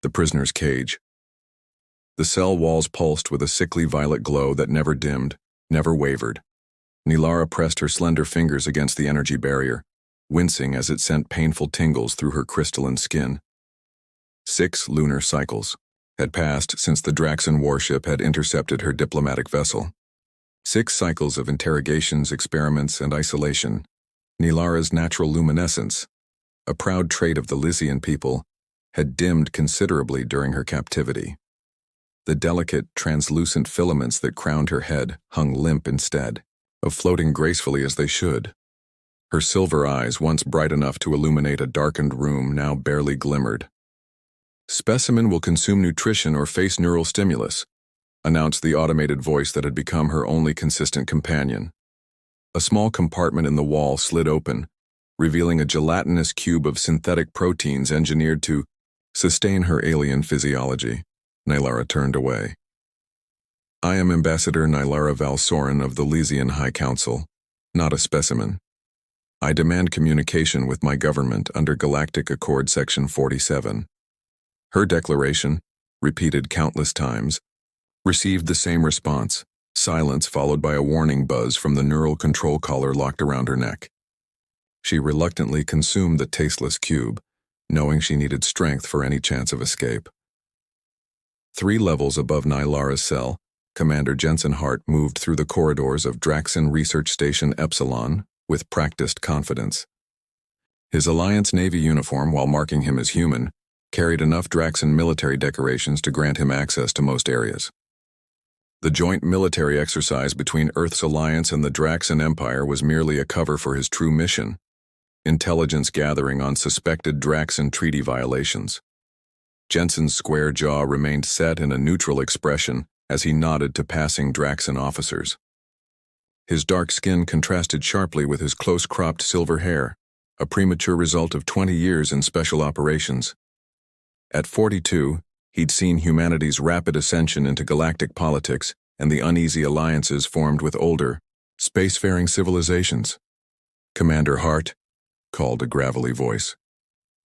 the prisoner's cage. The cell walls pulsed with a sickly violet glow that never dimmed, never wavered. Nilara pressed her slender fingers against the energy barrier, wincing as it sent painful tingles through her crystalline skin. 6 lunar cycles had passed since the Draxan warship had intercepted her diplomatic vessel. 6 cycles of interrogations, experiments, and isolation. Nilara's natural luminescence, a proud trait of the Lysian people, had dimmed considerably during her captivity. The delicate, translucent filaments that crowned her head hung limp instead of floating gracefully as they should. Her silver eyes, once bright enough to illuminate a darkened room, now barely glimmered. "Specimen will consume nutrition or face neural stimulus," announced the automated voice that had become her only consistent companion. A small compartment in the wall slid open, revealing a gelatinous cube of synthetic proteins engineered to sustain her alien physiology. Nilara turned away. "I am Ambassador Nilara Valsorin of the Lysian High Council, not a specimen. I demand communication with my government under Galactic Accord Section 47. Her declaration, repeated countless times, received the same response, silence followed by a warning buzz from the neural control collar locked around her neck. She reluctantly consumed the tasteless cube, knowing she needed strength for any chance of escape. 3 levels above Nilara's cell, Commander Jensen Hart moved through the corridors of Draxan Research Station Epsilon with practiced confidence. His Alliance Navy uniform, while marking him as human, carried enough Draxan military decorations to grant him access to most areas. The joint military exercise between Earth's alliance and the Draxan Empire was merely a cover for his true mission: intelligence gathering on suspected Draxan treaty violations. Jensen's square jaw remained set in a neutral expression as he nodded to passing Draxan officers. His dark skin contrasted sharply with his close-cropped silver hair, a premature result of 20 years in special operations. At 42, he'd seen humanity's rapid ascension into galactic politics and the uneasy alliances formed with older, spacefaring civilizations. "Commander Hart," called a gravelly voice.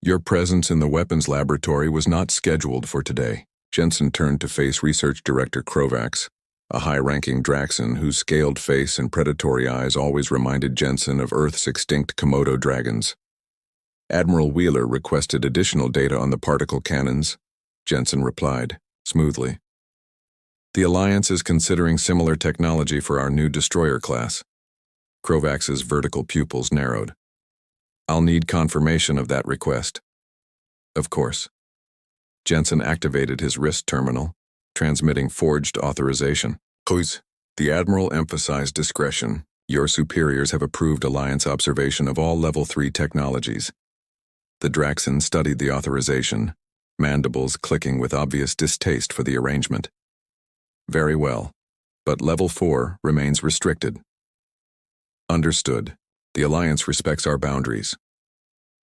"Your presence in the weapons laboratory was not scheduled for today." Jensen turned to face Research Director Krovax, a high-ranking Draxan whose scaled face and predatory eyes always reminded Jensen of Earth's extinct Komodo dragons. "Admiral Wheeler requested additional data on the particle cannons," Jensen replied, smoothly. "The Alliance is considering similar technology for our new destroyer class." Krovax's vertical pupils narrowed. "I'll need confirmation of that request." "Of course." Jensen activated his wrist terminal, transmitting forged authorization. "Please." The Admiral emphasized discretion. "Your superiors have approved Alliance observation of all Level 3 technologies." The Draxan studied the authorization, mandibles clicking with obvious distaste for the arrangement. "Very well, but Level 4 remains restricted." "Understood. The Alliance respects our boundaries."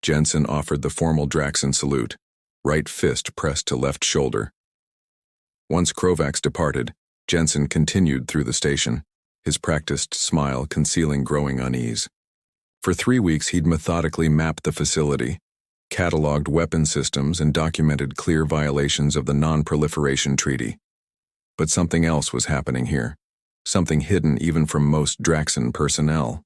Jensen offered the formal Draxan salute, right fist pressed to left shoulder. Once Krovax departed, Jensen continued through the station, his practiced smile concealing growing unease. For 3 weeks he'd methodically mapped the facility, cataloged weapon systems, and documented clear violations of the Non-Proliferation Treaty. But something else was happening here, something hidden even from most Draxan personnel.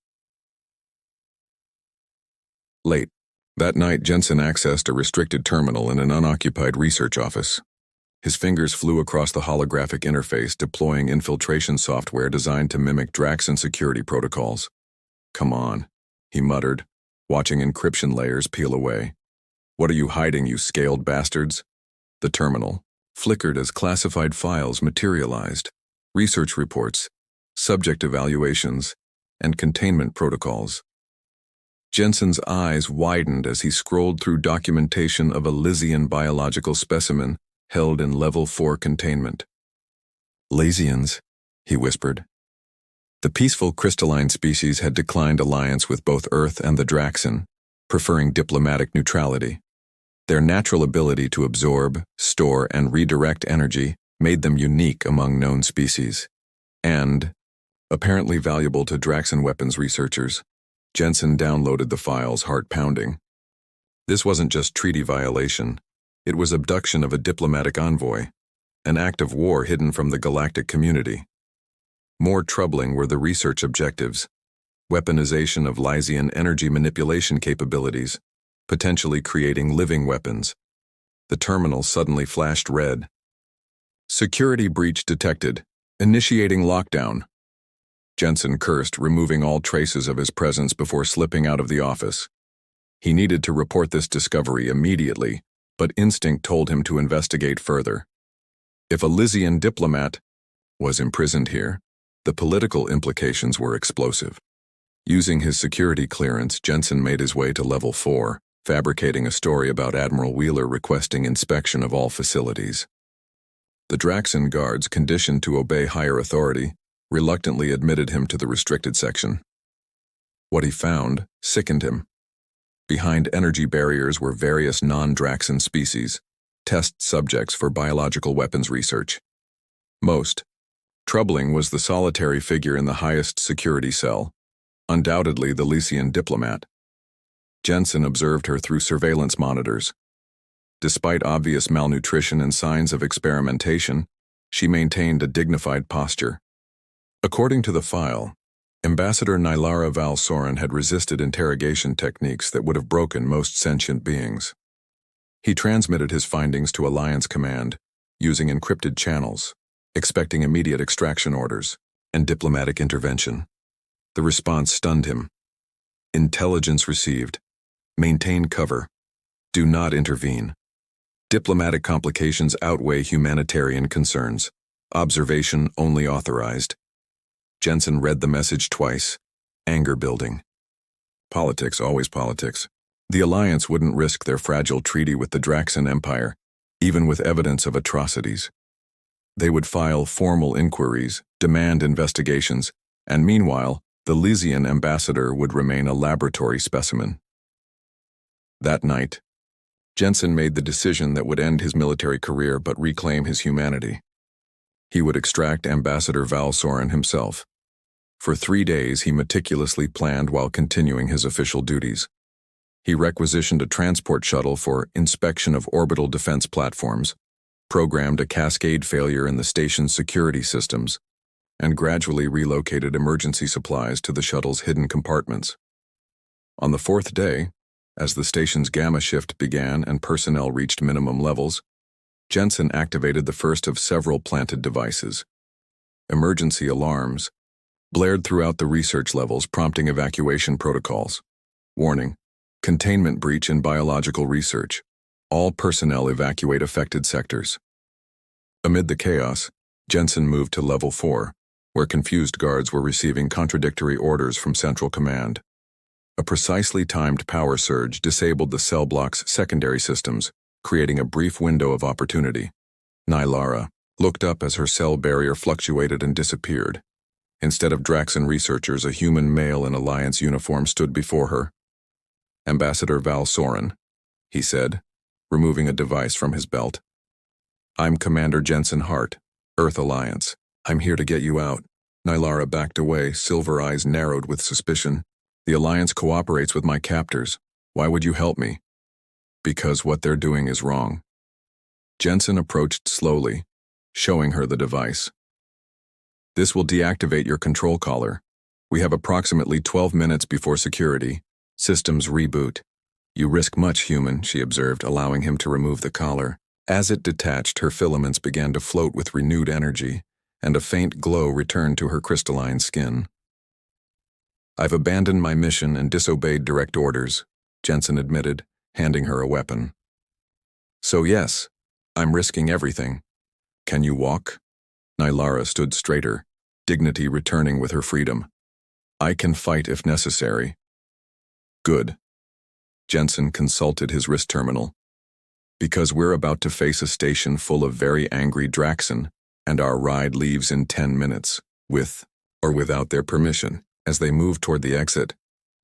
Late that night, Jensen accessed a restricted terminal in an unoccupied research office. His fingers flew across the holographic interface, deploying infiltration software designed to mimic Draxan security protocols. "Come on," he muttered, watching encryption layers peel away. "What are you hiding, you scaled bastards?" The terminal flickered as classified files materialized: research reports, subject evaluations, and containment protocols. Jensen's eyes widened as he scrolled through documentation of a Lysian biological specimen held in Level 4 containment. "Lysians," he whispered. The peaceful crystalline species had declined alliance with both Earth and the Draxan, preferring diplomatic neutrality. Their natural ability to absorb, store, and redirect energy made them unique among known species, and apparently valuable to Draxan weapons researchers. Jensen downloaded the files, heart pounding. This wasn't just treaty violation. It was abduction of a diplomatic envoy, an act of war hidden from the galactic community. More troubling were the research objectives: weaponization of Lysian energy manipulation capabilities, potentially creating living weapons. The terminal suddenly flashed red. Security breach detected. Initiating lockdown. Jensen cursed, removing all traces of his presence before slipping out of the office. He needed to report this discovery immediately, but instinct told him to investigate further. If a Lysian diplomat was imprisoned here, the political implications were explosive. Using his security clearance, Jensen made his way to Level 4, fabricating a story about Admiral Wheeler requesting inspection of all facilities. The Draxan guards, conditioned to obey higher authority, reluctantly admitted him to the restricted section. What he found sickened him. Behind energy barriers were various non-Draxan species, test subjects for biological weapons research. Most troubling was the solitary figure in the highest security cell, undoubtedly the Lysian diplomat. Jensen observed her through surveillance monitors. Despite obvious malnutrition and signs of experimentation, she maintained a dignified posture. According to the file, Ambassador Nylara Valsoren had resisted interrogation techniques that would have broken most sentient beings. He transmitted his findings to Alliance Command, using encrypted channels, expecting immediate extraction orders and diplomatic intervention. The response stunned him. Intelligence received. Maintain cover. Do not intervene. Diplomatic complications outweigh humanitarian concerns. Observation only authorized. Jensen read the message twice. Anger building. Politics, always politics. The Alliance wouldn't risk their fragile treaty with the Draxan Empire, even with evidence of atrocities. They would file formal inquiries, demand investigations, and meanwhile, the Lysian ambassador would remain a laboratory specimen. That night, Jensen made the decision that would end his military career but reclaim his humanity. He would extract Ambassador Valsoren himself. For 3 days, he meticulously planned while continuing his official duties. He requisitioned a transport shuttle for inspection of orbital defense platforms, programmed a cascade failure in the station's security systems, and gradually relocated emergency supplies to the shuttle's hidden compartments. On the 4th day, as the station's gamma shift began and personnel reached minimum levels, Jensen activated the first of several planted devices. Emergency alarms blared throughout the research levels, prompting evacuation protocols. Warning: containment breach in biological research. All personnel evacuate affected sectors. Amid the chaos, Jensen moved to Level 4, where confused guards were receiving contradictory orders from Central Command. A precisely timed power surge disabled the cell block's secondary systems, creating a brief window of opportunity. Nylara looked up as her cell barrier fluctuated and disappeared. Instead of Draxan researchers, a human male in Alliance uniform stood before her. Ambassador Valsoren, he said, removing a device from his belt. I'm Commander Jensen Hart, Earth Alliance. I'm here to get you out. Nylara backed away, silver eyes narrowed with suspicion. The Alliance cooperates with my captors. Why would you help me? Because what they're doing is wrong. Jensen approached slowly, showing her the device. This will deactivate your control collar. We have approximately 12 minutes before security. Systems reboot. You risk much, human, she observed, allowing him to remove the collar. As it detached, her filaments began to float with renewed energy, and a faint glow returned to her crystalline skin. I've abandoned my mission and disobeyed direct orders, Jensen admitted, handing her a weapon. So yes, I'm risking everything. Can you walk? Nylara stood straighter, dignity returning with her freedom. I can fight if necessary. Good. Jensen consulted his wrist terminal. Because we're about to face a station full of very angry Draxan, and our ride leaves in 10 minutes, with or without their permission. As they moved toward the exit,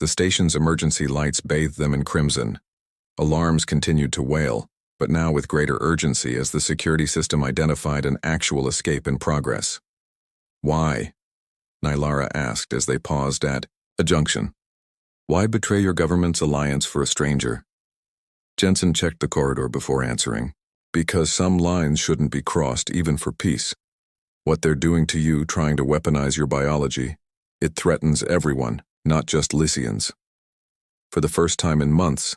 the station's emergency lights bathed them in crimson. Alarms continued to wail, but now with greater urgency as the security system identified an actual escape in progress. Why? Nylara asked as they paused at a junction. Why betray your government's alliance for a stranger? Jensen checked the corridor before answering. Because some lines shouldn't be crossed even for peace. What they're doing to you, trying to weaponize your biology, it threatens everyone, not just Lysians. For the first time in months,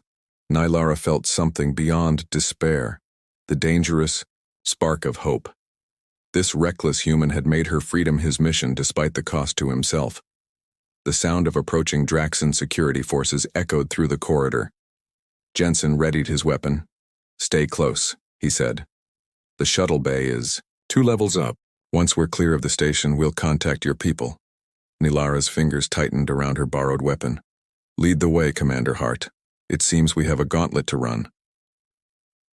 Nylara felt something beyond despair, the dangerous spark of hope. This reckless human had made her freedom his mission despite the cost to himself. The sound of approaching Draxan security forces echoed through the corridor. Jensen readied his weapon. "Stay close," he said. "The shuttle bay is 2 levels up. Once we're clear of the station, we'll contact your people." Nylara's fingers tightened around her borrowed weapon. "Lead the way, Commander Hart. It seems we have a gauntlet to run."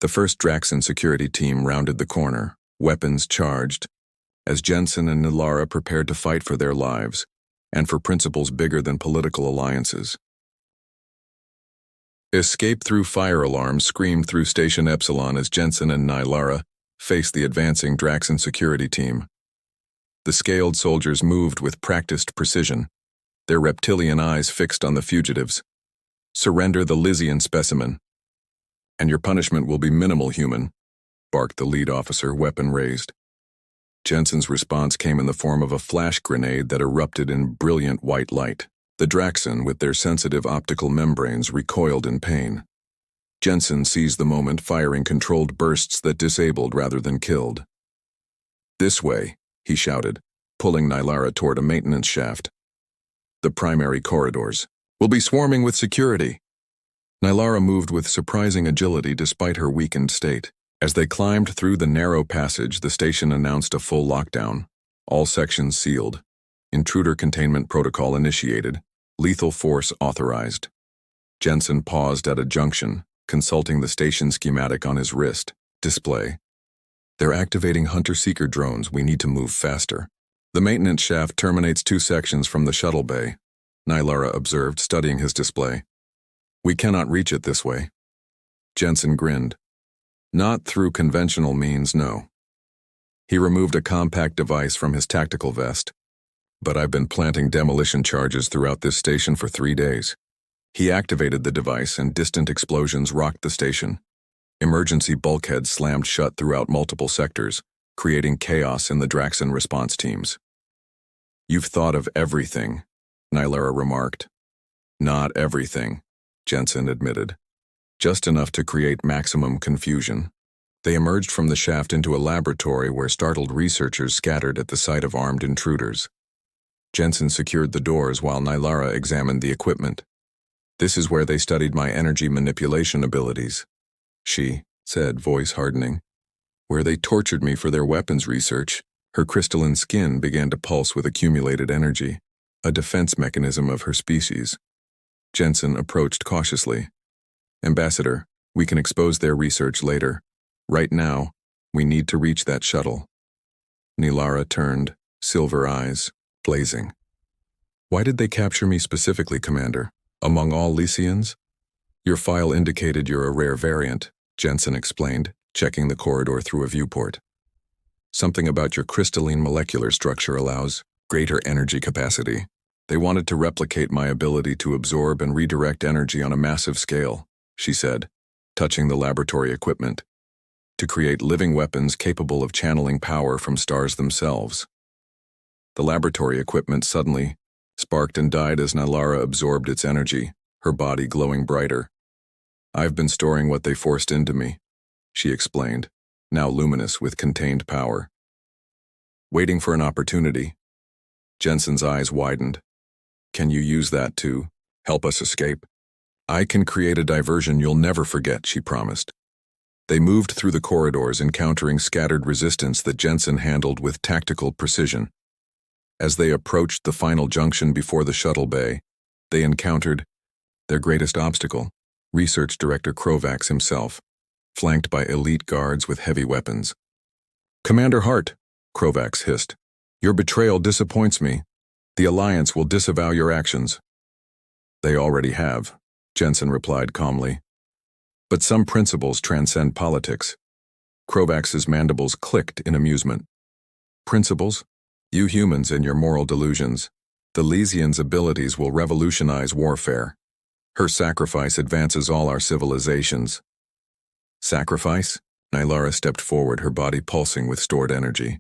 The first Draxan security team rounded the corner, weapons charged, as Jensen and Nylara prepared to fight for their lives and for principles bigger than political alliances. Escape through fire alarms screamed through Station Epsilon as Jensen and Nylara faced the advancing Draxan security team. The scaled soldiers moved with practiced precision, their reptilian eyes fixed on the fugitives. "Surrender the Lysian specimen, and your punishment will be minimal, human," barked the lead officer, weapon raised. Jensen's response came in the form of a flash grenade that erupted in brilliant white light. The Draxan, with their sensitive optical membranes, recoiled in pain. Jensen seized the moment, firing controlled bursts that disabled rather than killed. "This way," he shouted, pulling Nylara toward a maintenance shaft. "The primary corridors will be swarming with security." Nylara moved with surprising agility despite her weakened state. As they climbed through the narrow passage, the station announced a full lockdown. All sections sealed. Intruder containment protocol initiated. Lethal force authorized. Jensen paused at a junction, consulting the station schematic on his wrist. Display. "They're activating hunter-seeker drones. We need to move faster." "The maintenance shaft terminates 2 sections from the shuttle bay," Nylara observed, studying his display. "We cannot reach it this way." Jensen grinned. "Not through conventional means, no." He removed a compact device from his tactical vest. "But I've been planting demolition charges throughout this station for 3 days." He activated the device and distant explosions rocked the station. Emergency bulkheads slammed shut throughout multiple sectors, creating chaos in the Draxan response teams. "You've thought of everything," Nylara remarked. "Not everything," Jensen admitted. "Just enough to create maximum confusion." They emerged from the shaft into a laboratory where startled researchers scattered at the sight of armed intruders. Jensen secured the doors while Nylara examined the equipment. "This is where they studied my energy manipulation abilities," she said, voice hardening. "Where they tortured me for their weapons research." Her crystalline skin began to pulse with accumulated energy, a defense mechanism of her species. Jensen approached cautiously. "Ambassador, we can expose their research later. Right now, we need to reach that shuttle." Nylara turned, silver eyes blazing. "Why did they capture me specifically, Commander? Among all Lysians?" "Your file indicated you're a rare variant," Jensen explained, checking the corridor through a viewport. "Something about your crystalline molecular structure allows greater energy capacity. They wanted to replicate my ability to absorb and redirect energy on a massive scale," she said, touching the laboratory equipment, "to create living weapons capable of channeling power from stars themselves." The laboratory equipment suddenly sparked and died as Nylara absorbed its energy, her body glowing brighter. "I've been storing what they forced into me," she explained, now luminous with contained power. "Waiting for an opportunity." Jensen's eyes widened. "Can you use that to help us escape?" "I can create a diversion you'll never forget," she promised. They moved through the corridors, encountering scattered resistance that Jensen handled with tactical precision. As they approached the final junction before the shuttle bay, they encountered their greatest obstacle, Research Director Krovax himself, flanked by elite guards with heavy weapons. "Commander Hart," Krovax hissed, "your betrayal disappoints me. The Alliance will disavow your actions." "They already have," Jensen replied calmly. "But some principles transcend politics." Krovax's mandibles clicked in amusement. "Principles? You humans and your moral delusions. The Lysians' abilities will revolutionize warfare. Her sacrifice advances all our civilizations. Sacrifice? Nylara stepped forward, her body pulsing with stored energy.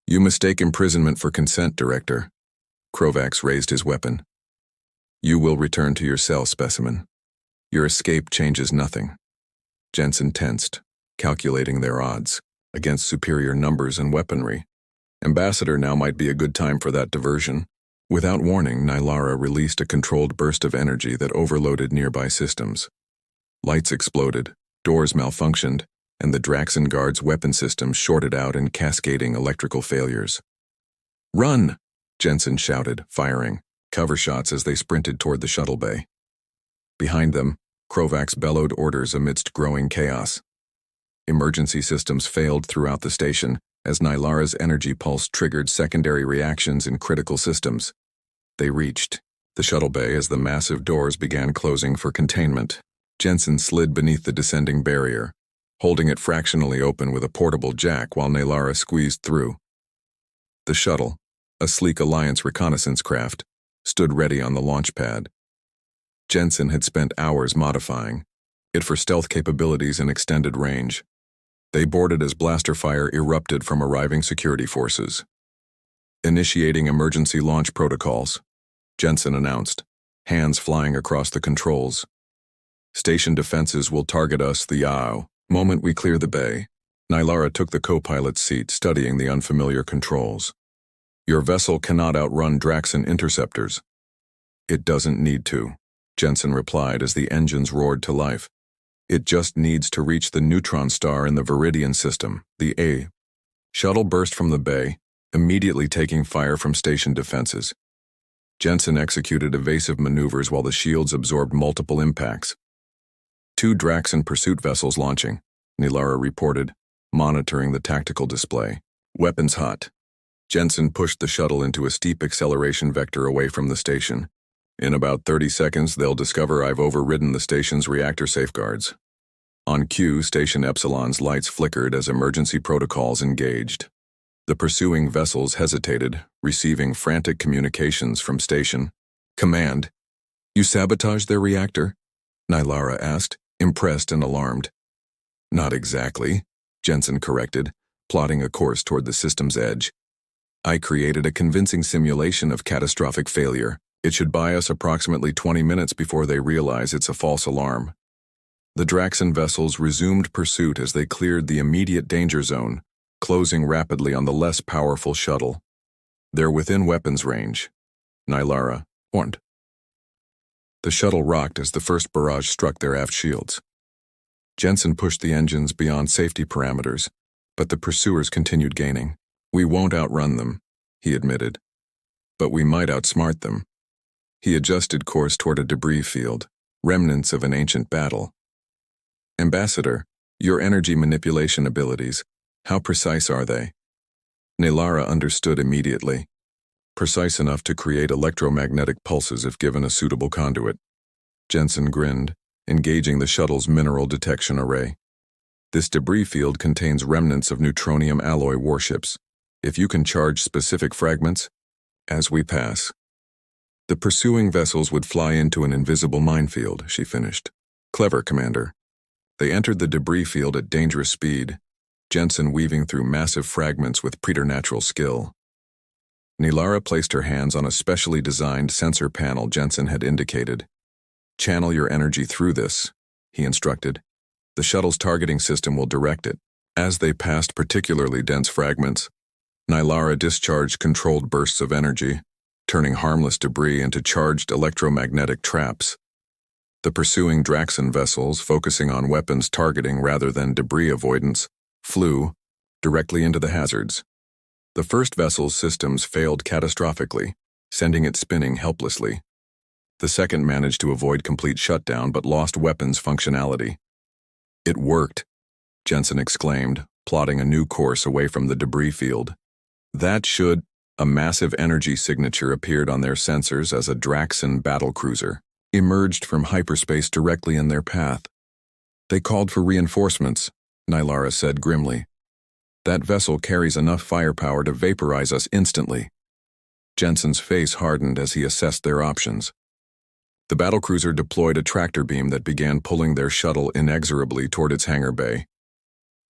You mistake imprisonment for consent, Director. Krovax raised his weapon. You will return to your cell, specimen. Your escape changes nothing. Jensen tensed, calculating their odds, against superior numbers and weaponry. Ambassador, now might be a good time for that diversion. Without warning, Nylara released a controlled burst of energy that overloaded nearby systems. Lights exploded, doors malfunctioned, and the Draxon Guard's weapon system shorted out in cascading electrical failures. Run! Jensen shouted, firing cover shots as they sprinted toward the shuttle bay. Behind them, Krovax bellowed orders amidst growing chaos. Emergency systems failed throughout the station as Nylara's energy pulse triggered secondary reactions in critical systems. They reached the shuttle bay as the massive doors began closing for containment. Jensen slid beneath the descending barrier, holding it fractionally open with a portable jack while Nylara squeezed through. The shuttle, a sleek Alliance reconnaissance craft, stood ready on the launch pad. Jensen had spent hours modifying it for stealth capabilities and extended range. They boarded as blaster fire erupted from arriving security forces. Initiating emergency launch protocols, Jensen announced, hands flying across the controls. Station defenses will target us the moment we clear the bay. Nylara took the co-pilot's seat, studying the unfamiliar controls. Your vessel cannot outrun Draxon interceptors. It doesn't need to, Jensen replied as the engines roared to life. It just needs to reach the neutron star in the Viridian system, the A. Shuttle burst from the bay, immediately taking fire from station defenses. Jensen executed evasive maneuvers while the shields absorbed multiple impacts. 2 Draxon pursuit vessels launching, Nylara reported, monitoring the tactical display. Weapons hot. Jensen pushed the shuttle into a steep acceleration vector away from the station. In about 30 seconds, they'll discover I've overridden the station's reactor safeguards. On cue, Station Epsilon's lights flickered as emergency protocols engaged. The pursuing vessels hesitated, receiving frantic communications from Station. Command. You sabotaged their reactor? Nylara asked, impressed and alarmed. Not exactly, Jensen corrected, plotting a course toward the system's edge. I created a convincing simulation of catastrophic failure. It should buy us approximately 20 minutes before they realize it's a false alarm. The Draxon vessels resumed pursuit as they cleared the immediate danger zone, closing rapidly on the less powerful shuttle. They're within weapons range, Nylara warned. The shuttle rocked as the first barrage struck their aft shields. Jensen pushed the engines beyond safety parameters, but the pursuers continued gaining. We won't outrun them, he admitted. But we might outsmart them. He adjusted course toward a debris field, remnants of an ancient battle. Ambassador, your energy manipulation abilities, how precise are they? Nylara understood immediately. Precise enough to create electromagnetic pulses if given a suitable conduit. Jensen grinned, engaging the shuttle's mineral detection array. This debris field contains remnants of neutronium alloy warships. If you can charge specific fragments, as we pass. The pursuing vessels would fly into an invisible minefield, she finished. Clever, Commander. They entered the debris field at dangerous speed, Jensen weaving through massive fragments with preternatural skill. Nylara placed her hands on a specially designed sensor panel Jensen had indicated. Channel your energy through this, he instructed. The shuttle's targeting system will direct it. As they passed particularly dense fragments, Nylara discharged controlled bursts of energy, turning harmless debris into charged electromagnetic traps. The pursuing Draxon vessels, focusing on weapons targeting rather than debris avoidance, flew directly into the hazards. The first vessel's systems failed catastrophically, sending it spinning helplessly. The second managed to avoid complete shutdown but lost weapons functionality. It worked, Jensen exclaimed, plotting a new course away from the debris field. A massive energy signature appeared on their sensors as a Draxon battlecruiser emerged from hyperspace directly in their path. They called for reinforcements, Nylara said grimly. That vessel carries enough firepower to vaporize us instantly. Jensen's face hardened as he assessed their options. The battlecruiser deployed a tractor beam that began pulling their shuttle inexorably toward its hangar bay.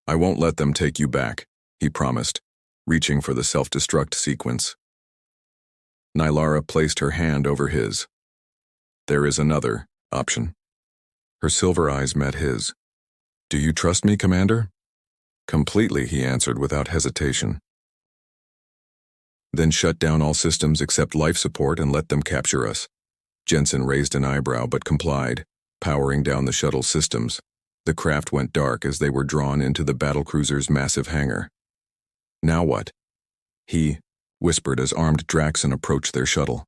"I won't let them take you back," he promised, reaching for the self-destruct sequence. Nylara placed her hand over his. "There is another option." Her silver eyes met his. "Do you trust me, Commander?" "Completely," he answered without hesitation. "Then shut down all systems except life support and let them capture us." Jensen raised an eyebrow but complied, powering down the shuttle systems. The craft went dark as they were drawn into the battlecruiser's massive hangar. "Now what?" he whispered as armed Draxon approached their shuttle.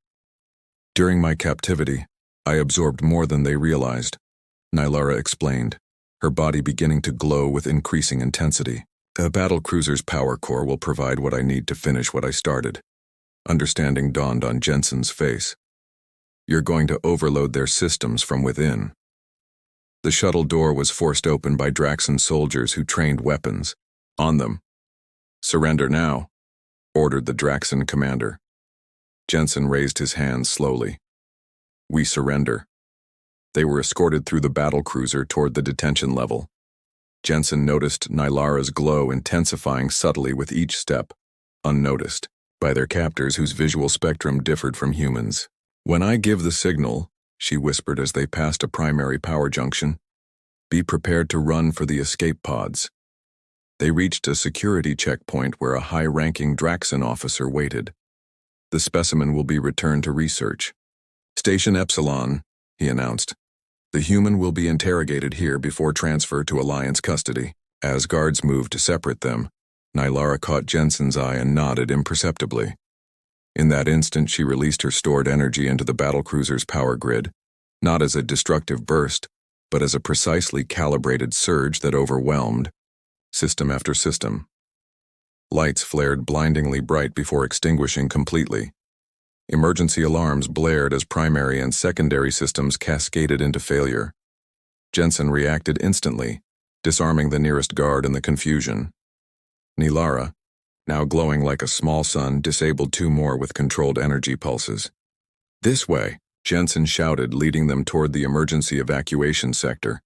"During my captivity, I absorbed more than they realized," Nylara explained, her body beginning to glow with increasing intensity. "The battlecruiser's power core will provide what I need to finish what I started." Understanding dawned on Jensen's face. "You're going to overload their systems from within." The shuttle door was forced open by Draxon soldiers who trained weapons on them. "Surrender now," ordered the Draxon commander. Jensen raised his hands slowly. "We surrender." They were escorted through the battlecruiser toward the detention level. Jensen noticed Nylara's glow intensifying subtly with each step, unnoticed by their captors whose visual spectrum differed from humans. "When I give the signal," she whispered as they passed a primary power junction, "be prepared to run for the escape pods." They reached a security checkpoint where a high-ranking Draxon officer waited. "The specimen will be returned to research." "Station Epsilon," he announced. "The human will be interrogated here before transfer to Alliance custody." As guards moved to separate them, Nylara caught Jensen's eye and nodded imperceptibly. In that instant, she released her stored energy into the battlecruiser's power grid, not as a destructive burst, but as a precisely calibrated surge that overwhelmed system after system. Lights flared blindingly bright before extinguishing completely. Emergency alarms blared as primary and secondary systems cascaded into failure. Jensen reacted instantly, disarming the nearest guard in the confusion. Nylara, now glowing like a small sun, disabled two more with controlled energy pulses. "This way," Jensen shouted, leading them toward the emergency evacuation sector.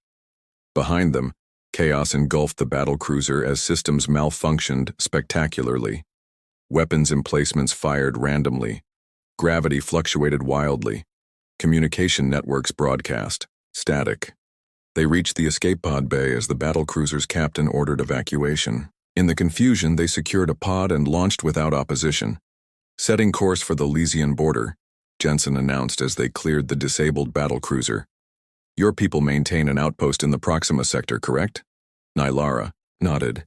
Behind them, chaos engulfed the battlecruiser as systems malfunctioned spectacularly. Weapons emplacements fired randomly. Gravity fluctuated wildly. Communication networks broadcast static. They reached the escape pod bay as the battlecruiser's captain ordered evacuation. In the confusion, they secured a pod and launched without opposition. "Setting course for the Lysian border," Jensen announced as they cleared the disabled battlecruiser. "Your people maintain an outpost in the Proxima sector, correct?" Nylara nodded,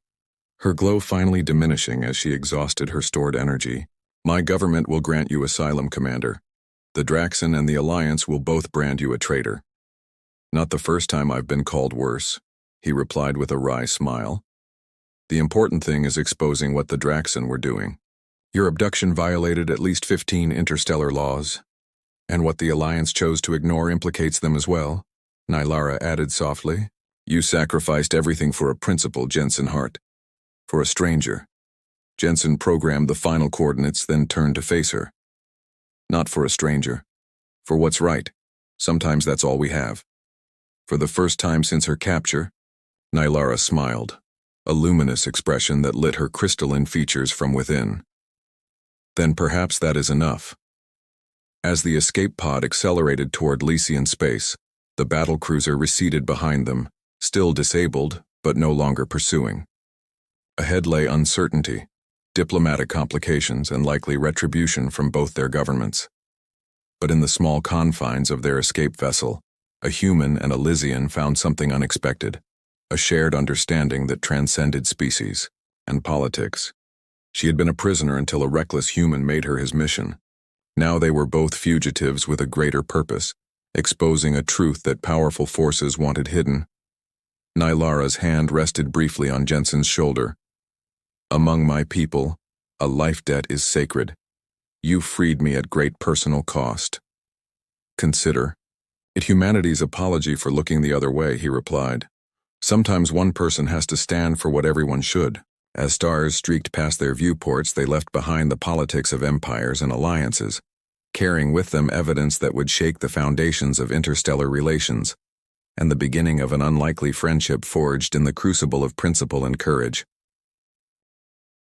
her glow finally diminishing as she exhausted her stored energy. "My government will grant you asylum, Commander. The Draxon and the Alliance will both brand you a traitor." "Not the first time I've been called worse," he replied with a wry smile. "The important thing is exposing what the Draxon were doing. Your abduction violated at least 15 interstellar laws, and what the Alliance chose to ignore implicates them as well," Nylara added softly. "You sacrificed everything for a principle, Jensen Hart. For a stranger." Jensen programmed the final coordinates, then turned to face her. "Not for a stranger. For what's right. Sometimes that's all we have." For the first time since her capture, Nylara smiled, a luminous expression that lit her crystalline features from within. "Then perhaps that is enough." As the escape pod accelerated toward Lysian space, the battlecruiser receded behind them, still disabled, but no longer pursuing. Ahead lay uncertainty, diplomatic complications, and likely retribution from both their governments. But in the small confines of their escape vessel, a human and a Lysian found something unexpected, a shared understanding that transcended species and politics. She had been a prisoner until a reckless human made her his mission. Now they were both fugitives with a greater purpose, exposing a truth that powerful forces wanted hidden. Nylara's hand rested briefly on Jensen's shoulder. "Among my people, a life debt is sacred. You freed me at great personal cost. Consider it humanity's apology for looking the other way," he replied. "Sometimes one person has to stand for what everyone should." As stars streaked past their viewports, they left behind the politics of empires and alliances. carrying with them evidence that would shake the foundations of interstellar relations, and the beginning of an unlikely friendship forged in the crucible of principle and courage.